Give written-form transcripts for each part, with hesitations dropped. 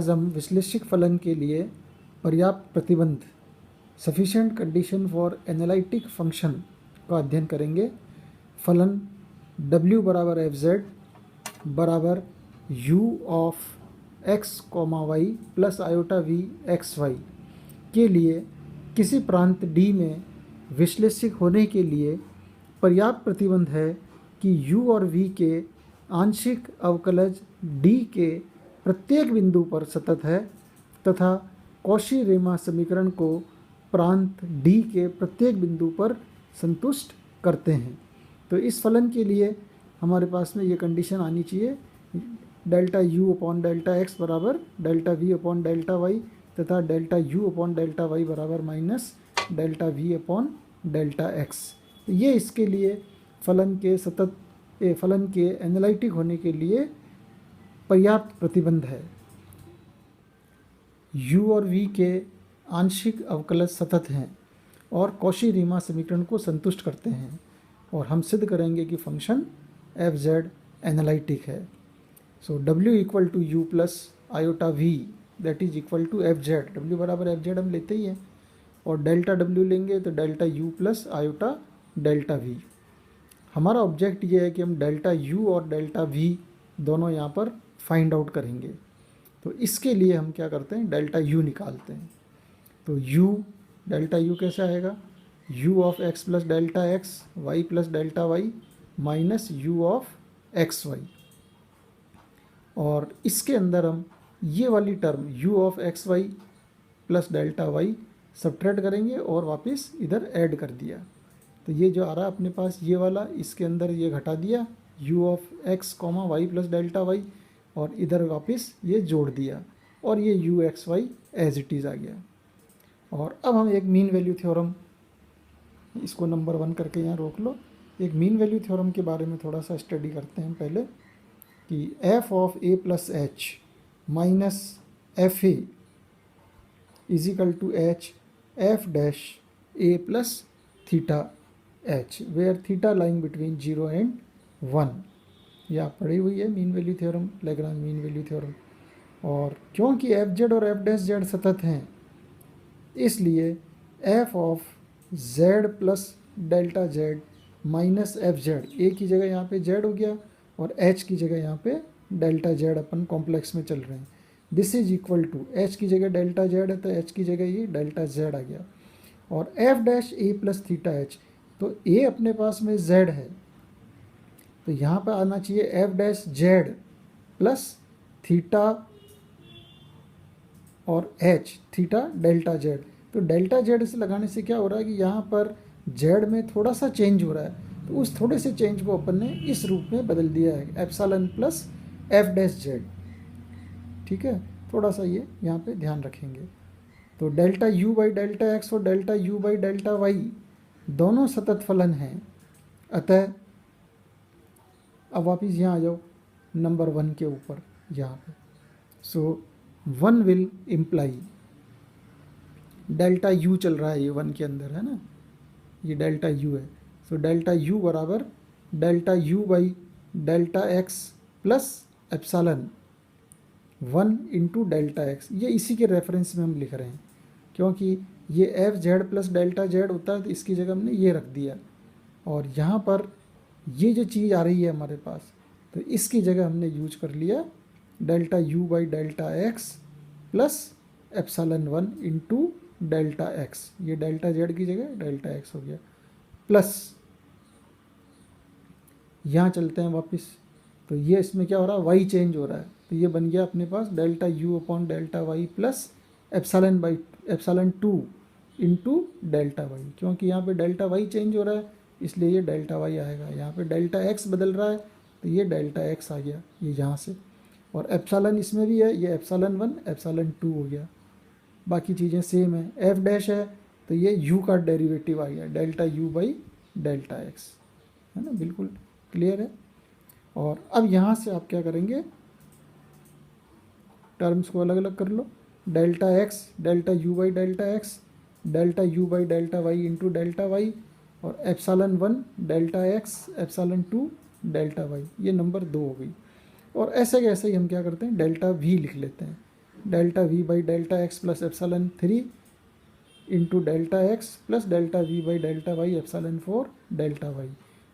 आज हम विश्लेषिक फलन के लिए पर्याप्त प्रतिबंध sufficient condition for analytic function का अध्ययन करेंगे। फलन w बराबर एफ जेड बराबर u of x y plus iota v X Y के लिए किसी प्रांत d में विश्लेषिक होने के लिए पर्याप्त प्रतिबंध है कि u और v के आंशिक अवकलज d के प्रत्येक बिंदु पर सतत है तथा कॉशी-रीमान समीकरण को प्रांत d के प्रत्येक बिंदु पर संतुष्ट करते हैं। तो इस फलन के लिए हमारे पास में ये कंडीशन आनी चाहिए, delta u upon delta x बराबर delta v upon delta y तथा delta u upon delta y बराबर minus delta v upon delta x। तो ये इसके लिए फलन के एनालिटिक होने के लिए पर्याप्त प्रतिबंध है। u और v के आंशिक अवकलज सतत हैं और कॉशी-रीमान समीकरण को संतुष्ट करते हैं और हम सिद्ध करेंगे कि फंक्शन एफ जेड एनालिटिक है। So w equal to U plus iota v that is equal to F Z. W बराबर एफ जेड हम लेते ही हैं और डेल्टा w लेंगे तो delta u plus iota delta v। हमारा ऑब्जेक्ट ये है कि हम डेल्टा u और डेल्टा v दोनों यहाँ पर फाइंड आउट करेंगे। तो इसके लिए हम क्या करते हैं, डेल्टा u निकालते हैं। तो u डेल्टा u कैसे आएगा, u of x plus delta x y plus delta y minus u of X Y, और इसके अंदर हम ये वाली term u of X Y plus delta Y subtract करेंगे और वापस इधर ऐड कर दिया। तो ये जो आ रहा है अपने पास ये वाला, इसके अंदर ये घटा दिया u of X comma Y plus delta Y और इधर वापस ये जोड़ दिया और ये u X Y as it is आ गया। और अब हम एक मीन वैल्यू थ्योरम, इसको नंबर 1 करके यहाँ रोक लो, एक मीन वैल्यू थ्योरम के बारे में थोड़ा सा स्टडी करते हैं पहले कि f of a plus H minus F A is equal to H F dash a plus theta h where theta lying between 0 and 1। ये आप पढ़ी हुई है mean value theorem, Lagrange mean value theorem. और क्योंकि एफ जेड और F dash Z सतत हैं इसलिए f of z plus delta z minus F Z, A की जगह यहाँ पे z हो गया और h की जगह यहाँ पे डेल्टा z अपन कॉम्प्लेक्स में चल रहे हैं। This is equal to h की जगह डेल्टा z है तो h की जगह ये डेल्टा z आ गया और f dash a plus theta h, तो a अपने पास में z है तो यहाँ पर आना चाहिए f dash z plus theta और h, थीटा डेल्टा z। तो डेल्टा z से लगाने से क्या हो रहा है कि यहाँ पर z में थोड़ा सा चेंज हो रहा है, तो उस थोड़े से चेंज को अपन ने इस रूप में बदल दिया है epsilon plus f dash z। ठीक है, थोड़ा सा ये यहाँ पे ध्यान रखेंगे। तो delta u by delta x और delta u by delta y दोनों सतत फलन हैं। अतः अब वापिस यहाँ आ जाओ नंबर 1 के ऊपर यहाँ पे। सो 1 विल इम्प्लाई, डेल्टा u चल रहा है ये 1 के अंदर है ना, ये डेल्टा u है। सो डेल्टा u बराबर delta u by delta x plus epsilon 1 into delta x। ये इसी के रेफरेंस में हम लिख रहे हैं क्योंकि ये F Z plus delta Z होता है तो इसकी जगह हमने ये रख दिया और यहाँ पर ये जो चीज़ आ रही है हमारे पास तो इसकी जगह हमने यूज कर लिया delta u by delta x plus epsilon 1 into delta x। ये डेल्टा z की जगह डेल्टा x हो गया प्लस यहाँ चलते हैं वापस। तो ये इसमें क्या हो रहा है, y चेंज हो रहा है तो ये बन गया अपने पास delta u upon delta y plus epsilon 2 into delta y। क्योंकि यहाँ पे डेल्टा y चेंज हो रहा है इसलिए ये डेल्टा y आएगा। यहाँ पे डेल्टा x बदल रहा है तो ये डेल्टा x आ गया ये यहाँ से, और एप्सिलॉन इसमें भी है, ये एप्सिलॉन 1 एप्सिलॉन 2 हो गया। बाकी चीज़ें सेम है, f डैश है तो ये u का डेरिवेटिव आ गया delta u by delta x, है ना, बिल्कुल क्लियर है। और अब यहाँ से आप क्या करेंगे, टर्म्स को अलग अलग कर लो, delta x delta u by delta x delta u by delta y into delta y और epsilon 1 delta x epsilon 2 delta y, ये नंबर 2 हो गई। और ऐसे कैसे ही हम क्या करते हैं डेल्टा v लिख लेते हैं। Delta V by delta X plus epsilon 3 into delta X plus delta V by delta Y epsilon 4 delta Y,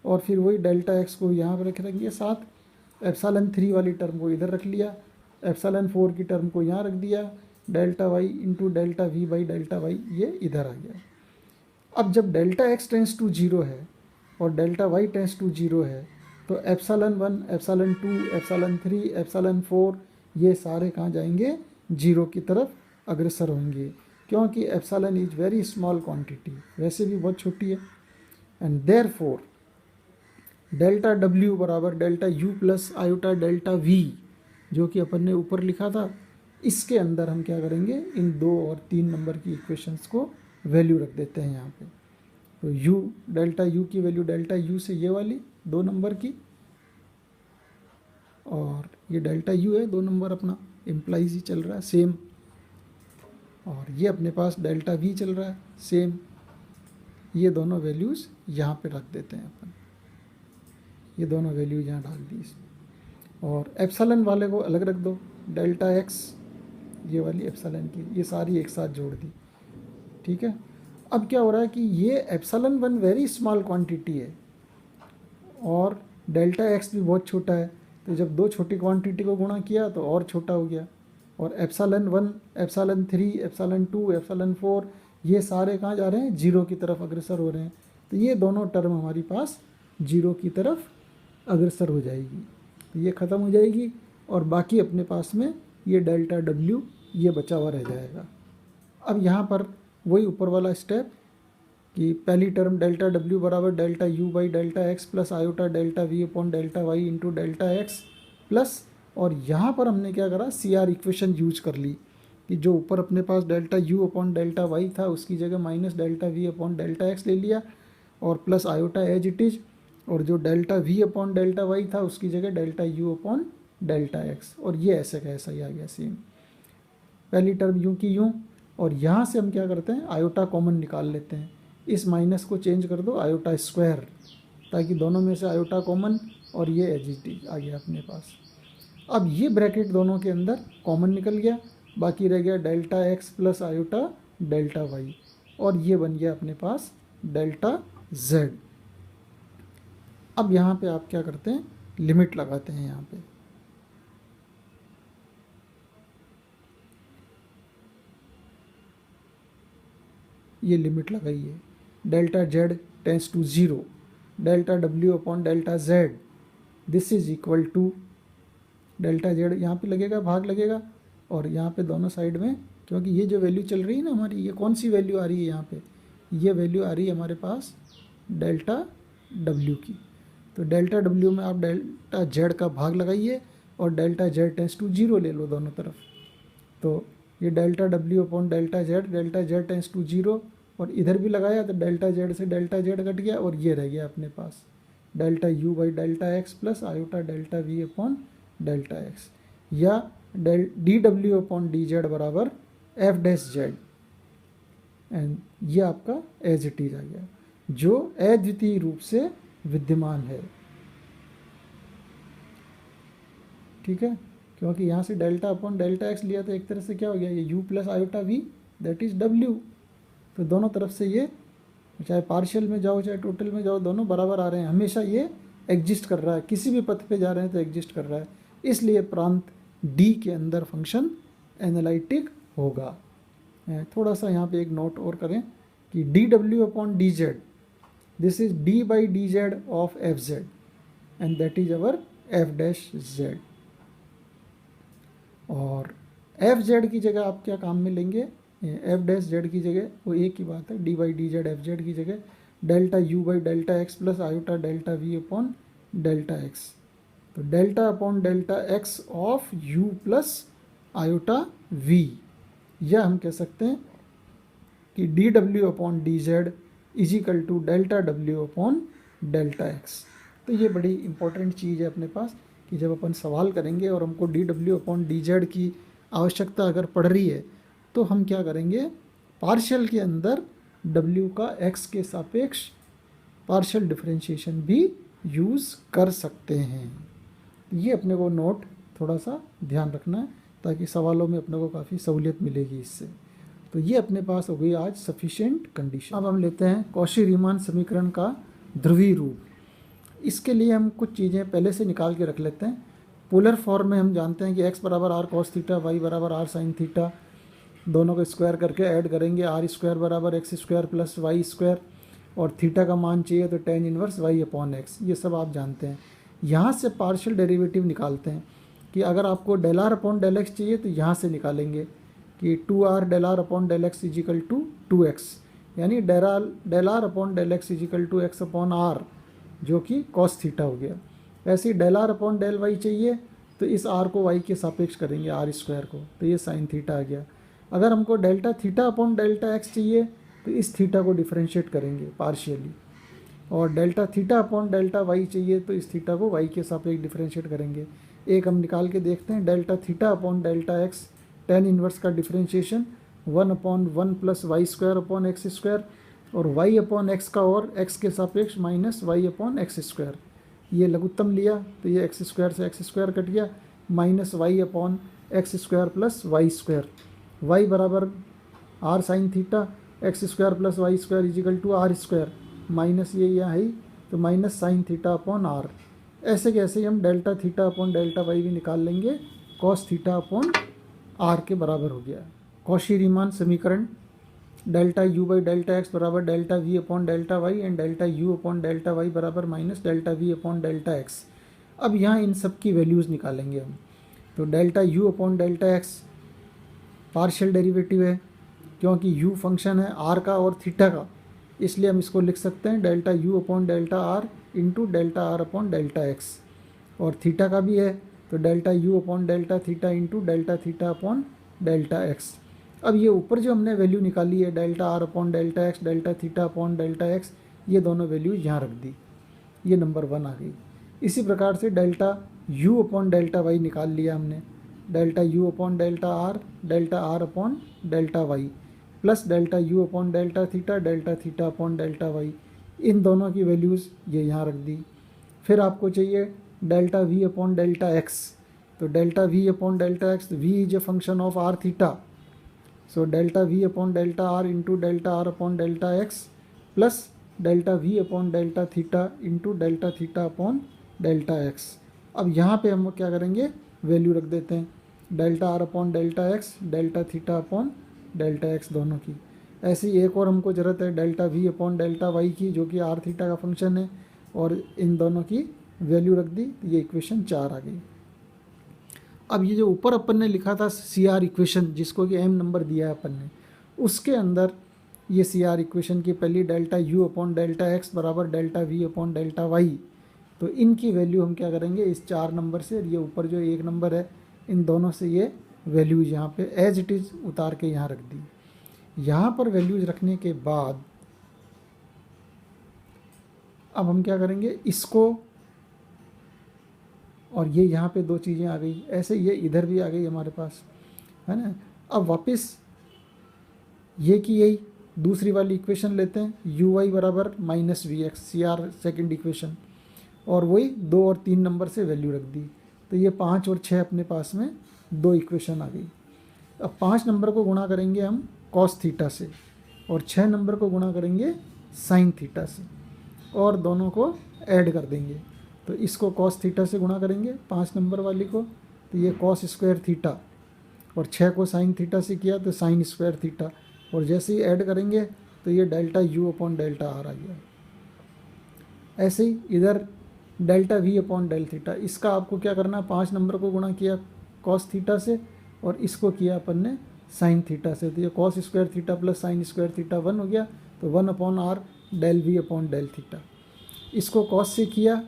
और फिर वही डेल्टा एक्स को यहाँ पर रख लेंगे साथ, एप्सिलॉन 3 वाली टर्म को इधर रख लिया, एप्सिलॉन 4 की टर्म को यहाँ रख दिया, delta Y into delta V by delta Y ये इधर आ गया। अब जब डेल्टा एक्स टेंस टू 0 है और डेल्टा वाई टेंस टू 0 है तो एप्सिलॉन 1, एप्सिलॉन 2, एप्सिलॉन 3, एप्सिलॉन 4 ये सारे कहाँ जाएंगे, 0 की तरफ अग्रसर होंगे, क्योंकि epsilon is very small quantity, वैसे भी बहुत छोटी है। एंड देयरफॉर डेल्टा डब्ल्यू बराबर delta you plus iota delta we, जो कि अपन ने ऊपर लिखा था, इसके अंदर हम क्या करेंगे, इन 2 और 3 नंबर की इक्वेशंस को वैल्यू रख देते हैं यहाँ पे। तो u, डेल्टा u की वैल्यू डेल्टा u से ये वाली 2 नंबर की, और ये डेल्टा u है 2 नंबर अपना इम्प्लाइज ही चल रहा है सेम, और ये अपने पास डेल्टा v चल रहा है सेम। ये दोनों वैल्यूज़ यहाँ पे रख देते हैं अपन, ये दोनों वैल्यूज यहाँ डाल दी इसमें, और एप्सिलॉन वाले को अलग रख दो, डेल्टा x ये वाली एप्सिलॉन की, ये सारी एक साथ जोड़ दी, ठीक है। अब क्या हो रहा है कि ये एप्सिलॉन 1 वेरी स्मॉल क्वांटिटी है और डेल्टा एक्स भी बहुत छोटा है, तो जब 2 छोटी क्वांटिटी को गुणा किया तो और छोटा हो गया, और एप्सिलॉन 1, एप्सिलॉन 3, एप्सिलॉन 2, एप्सिलॉन 4 ये सारे कहाँ जा रहे हैं, 0 की तरफ अग्रसर हो रहे हैं। तो ये दोनों टर्म हमारी पास 0 की तरफ अग्रसर हो जाएगी, तो ये ख़त्म हो जाएगी, और बाकी अपने पास में ये डेल्टा डब्ल्यू ये बचा हुआ रह जाएगा। अब यहाँ पर वही ऊपर वाला स्टेप कि पहली टर्म डेल्टा डब्ल्यू बराबर delta U by delta X plus iota delta V upon delta Y into delta X plus, और यहाँ पर हमने क्या करा, सी आर इक्वेशन यूज कर ली कि जो ऊपर अपने पास delta U upon delta Y था उसकी जगह minus delta V upon delta X ले लिया, और plus iota as it is, और जो delta V upon delta Y था उसकी जगह delta U upon delta X, और ये ऐसे का ऐसा ही आ गया सेम, पहली टर्म यूँ की यूँ, और यहाँ से हम क्या करते हैं, आयोटा कॉमन निकाल लेते हैं, इस माइनस को चेंज कर दो आयोटा स्क्वायर, ताकि दोनों में से आयोटा कॉमन, और ये एज इट इज आ गया अपने पास। अब ये ब्रैकेट दोनों के अंदर कॉमन निकल गया, बाकी रह गया delta X plus iota delta Y, और ये बन गया अपने पास डेल्टा जेड। अब यहाँ पे आप क्या करते हैं, लिमिट लगाते हैं यहाँ पे, ये लिमिट लगाइए, delta Z tends to 0, delta W upon delta Z this is equal to, delta Z यहाँ पे लगेगा, भाग लगेगा, और यहाँ पे दोनों साइड में, क्योंकि ये जो वैल्यू चल रही है ना हमारी, ये कौन सी वैल्यू आ रही है यहाँ पे, ये वैल्यू आ रही है हमारे पास डेल्टा डब्ल्यू की, तो डेल्टा डब्ल्यू में आप डेल्टा जेड का भाग लगाइए और डेल्टा जेड टेंस टू 0 ले लो दोनों तरफ, तो ये delta W upon delta Z tends to 0, और इधर भी लगाया तो डेल्टा जेड से डेल्टा जेड कट गया, और ये रह गया अपने पास delta U by delta X plus iota delta V upon delta X, या D W upon D Z बराबर एफ डैश जेड, एंड ये आपका एज इट इज आ गया, जो अद्वितीय रूप से विद्यमान है, ठीक है, क्योंकि यहाँ से डेल्टा अपॉन डेल्टा एक्स लिया तो एक तरह से क्या हो गया, ये U plus iota V that is W, तो दोनों तरफ से ये चाहे पार्शियल में जाओ चाहे टोटल में जाओ दोनों बराबर आ रहे हैं, हमेशा ये एग्जिस्ट कर रहा है, किसी भी पथ पे जा रहे हैं तो एग्जिस्ट कर रहा है, इसलिए प्रांत डी के अंदर फंक्शन एनालिटिक होगा। थोड़ा सा यहाँ पे एक नोट और करें कि D W upon D Z this is D by D Z of F Z and that is our F dash Z, और एफ जेड की जगह आप क्या काम में लेंगे, एफ डैश जेड की जगह वो एक ही बात है, D by D Z F Z की जगह delta U by delta X plus iota delta V upon delta X, तो delta upon delta X of U plus iota V, या हम कह सकते हैं कि D W upon D Z is equal to delta W upon delta X. तो ये बड़ी इंपॉर्टेंट चीज़ है अपने पास कि जब अपन सवाल करेंगे और हमको D W upon D Z की आवश्यकता अगर पड़ रही है तो हम क्या करेंगे, पार्शियल के अंदर डब्ल्यू का एक्स के सापेक्ष पार्शियल डिफरेंशिएशन भी यूज़ कर सकते हैं। ये अपने को नोट थोड़ा सा ध्यान रखना है ताकि सवालों में अपने को काफ़ी सहूलियत मिलेगी इससे। तो ये अपने पास हो गई आज सफिशिएंट कंडीशन। अब हम लेते हैं कॉशी-रीमान समीकरण का ध्रुवीय रूप। इसके लिए हम कुछ चीज़ें पहले से निकाल के रख लेते हैं। पोलर फॉर्म में हम जानते हैं कि x बराबर आर कॉस थीटा, वाई बराबर आर साइन थीटा, दोनों को स्क्वायर करके ऐड करेंगे, आर स्क्वायर बराबर X square plus Y square, और थीटा का मान चाहिए तो tan inverse y upon X, ये सब आप जानते हैं। यहाँ से पार्शियल डेरिवेटिव निकालते हैं कि अगर आपको del R upon del X चाहिए तो यहाँ से निकालेंगे कि 2r del R upon del X equal to 2x, यानी del R upon del X equal to X upon R, जो कि कॉस थीटा हो गया। ऐसे ही del R upon del Y चाहिए तो इस आर को वाई के सापेक्ष करेंगे, आर स्क्वायर को, तो ये साइन थीटा आ गया। अगर हमको delta theta upon delta X चाहिए तो इस थीटा को डिफरेंशिएट करेंगे पार्शियली, और delta theta upon delta Y चाहिए तो इस थीटा को वाई के सापेक्ष डिफरेंशिएट करेंगे। एक हम निकाल के देखते हैं, delta theta upon delta X tan inverse का differentiation 1/1 plus Y square upon X square, और y अपॉन एक्स का और x के सापेक्ष minus Y upon X square. ये लघुत्तम लिया तो ये एक्स स्क्वायर से एक्स स्क्वायर कट गया, minus Y upon X square plus Y square, Y बराबर R sine theta, X square plus Y square equal to R square, minus ये यहाँ है तो minus sine theta upon R. ऐसे कैसे हम delta theta upon delta Y भी निकाल लेंगे, कॉस थीटा अपॉन आर के बराबर हो गया। कॉशी-रीमान समीकरण delta U by delta X बराबर delta V upon delta Y and delta U upon delta Y बराबर minus delta V upon delta X. अब यहाँ इन सब की वैल्यूज़ निकालेंगे हम। तो delta U upon delta X partial derivative है, क्योंकि u फंक्शन है r का और थीटा का, इसलिए हम इसको लिख सकते हैं delta u upon delta R into delta R upon delta X, और थीटा का भी है तो delta u upon delta theta into delta theta upon delta X. अब ये ऊपर जो हमने वैल्यू निकाली है delta R upon delta X, delta theta upon delta x, ये दोनों वैल्यू यहाँ रख दी, ये नंबर 1 आ गई। इसी प्रकार से delta u upon delta Y निकाल लिया हमने, delta u upon delta R upon delta Y plus delta u upon delta theta upon delta Y, इन दोनों की वैल्यूज़ ये यहाँ रख दी। फिर आपको चाहिए delta v upon delta X, तो delta v upon delta X, v is a function of R theta, so delta v upon delta R into delta R upon delta X plus delta v upon delta theta into delta theta upon delta X. अब यहाँ पे हम क्या करेंगे, value रख देते हैं delta R upon delta X, delta theta upon delta X दोनों की। ऐसी एक और हमको ज़रूरत है delta V upon delta Y की, जो कि आर थीटा का फंक्शन है, और इन दोनों की वैल्यू रख दी, तो ये इक्वेशन 4 आ गई। अब ये जो ऊपर अपन ने लिखा था सी आर इक्वेशन, जिसको कि m नंबर दिया है अपन ने, उसके अंदर ये सी आर इक्वेशन की पहली delta U upon delta X बराबर delta V upon delta Y, तो इनकी वैल्यू हम क्या करेंगे, इस 4 नंबर से, ये ऊपर जो 1 नंबर है, इन दोनों से ये वैल्यूज़ यहाँ पे एज इट इज़ उतार के यहाँ रख दी। यहाँ पर वैल्यूज़ रखने के बाद अब हम क्या करेंगे, इसको, और ये यहाँ पे 2 चीज़ें आ गई, ऐसे ये इधर भी आ गई हमारे पास, है ना। अब वापस ये की यही दूसरी वाली इक्वेशन लेते हैं, यू वाई बराबर minus V X, C R second equation, और वही 2 और 3 नंबर से वैल्यू रख दी, तो ये 5 और 6 अपने पास में 2 इक्वेशन आ गई। अब 5 नंबर को गुणा करेंगे हम कॉस थीटा से, और 6 नंबर को गुणा करेंगे साइन थीटा से, और दोनों को ऐड कर देंगे। तो इसको कॉस थीटा से गुणा करेंगे 5 नंबर वाली को, तो ये कॉस स्क्वायर थीटा, और 6 को साइन थीटा से किया तो साइन स्क्वायर थीटा, और जैसे ही ऐड करेंगे तो ये delta U upon delta R आ गया। ऐसे ही इधर delta V upon del theta, इसका आपको क्या करना, 5 नंबर को गुणा किया कॉस थीटा से, और इसको किया अपन ने साइन थीटा से, तो ये cos square theta plus sine square theta 1 हो गया, तो 1 upon R del V upon del theta. इसको कॉस से किया,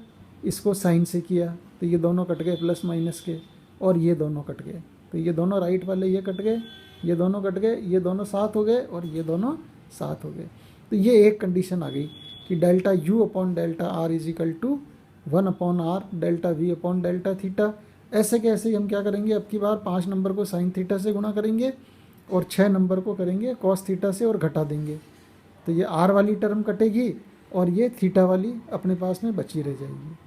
इसको साइन से किया, तो ये दोनों कट गए प्लस माइनस के, और ये दोनों कट गए, तो ये दोनों राइट वाले ये कट गए, ये दोनों कट गए, ये दोनों साथ हो गए, और ये दोनों साथ हो गए। तो ये एक कंडीशन आ गई कि delta U upon delta R is equal to 1 upon R delta V upon delta theta. ऐसे कैसे ही हम क्या करेंगे, अब की बार 5 नंबर को साइन थीटा से गुणा करेंगे, और 6 नंबर को करेंगे कॉस थीटा से, और घटा देंगे, तो ये आर वाली टर्म कटेगी, और ये थीटा वाली अपने पास में बची रह जाएगी।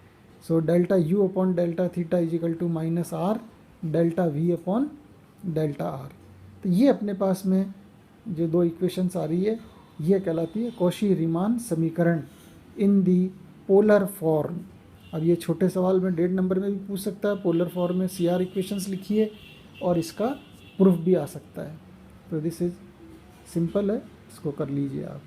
So delta U upon delta theta is equal to minus R delta V upon delta R. तो ये अपने पास में जो दो इक्वेशंस आ रही है ये कहलाती है कॉशी रीमान समीकरण इन दी पोलर फॉर्म। अब ये छोटे सवाल में 1.5 नंबर में भी पूछ सकता है, पोलर फॉर्म में सी आर इक्वेशंस लिखिए और इसका प्रूफ भी आ सकता है। तो दिस इज सिंपल है, इसको कर लीजिए आप।